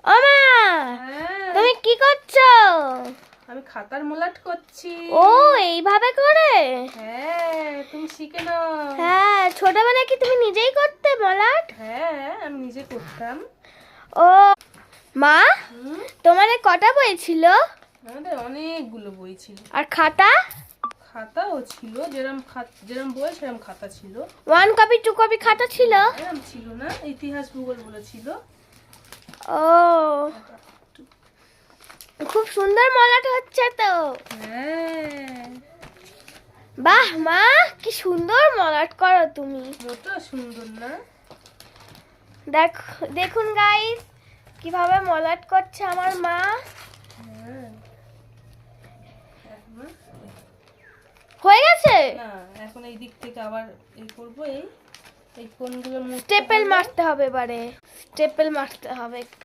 ও মা, হ্যাঁ, তুমি কি করছো? আমি খাতার মলাট করছি। ও, এইভাবে করে? হ্যাঁ, তুমি শিখে নাও। হ্যাঁ, ছোটবেলায় কি তুমি নিজেই করতে মলাট? হ্যাঁ, আমি নিজে করতাম। ও মা, হুম, তোমার এ কটা বই ছিল? আমাদের অনেকগুলো বই ছিল। আর খাতা? খাতাও ছিল, যেরম বই সেরম খাতা ছিল। 1 কপি 2 কপি খাতা ছিল? এরম ছিল না, ইতিহাস ভূগোল বলে ছিল। ও, খুব সুন্দর মলাট হচ্ছে তো। হ্যাঁ, বাহ মা, কি সুন্দর মলাট করো তুমি। কত সুন্দর না? দেখুন গাইস, কিভাবে মলাট করছে আমার মা। হ্যাঁ, এখন হয়ে গেছে? না, এখন এই দিক থেকে আবার এই করবো, এই কোনগুলো মুছতে স্টেপেল হবে। মারতে হবে, এবারে স্টেপেল মারতে হবে।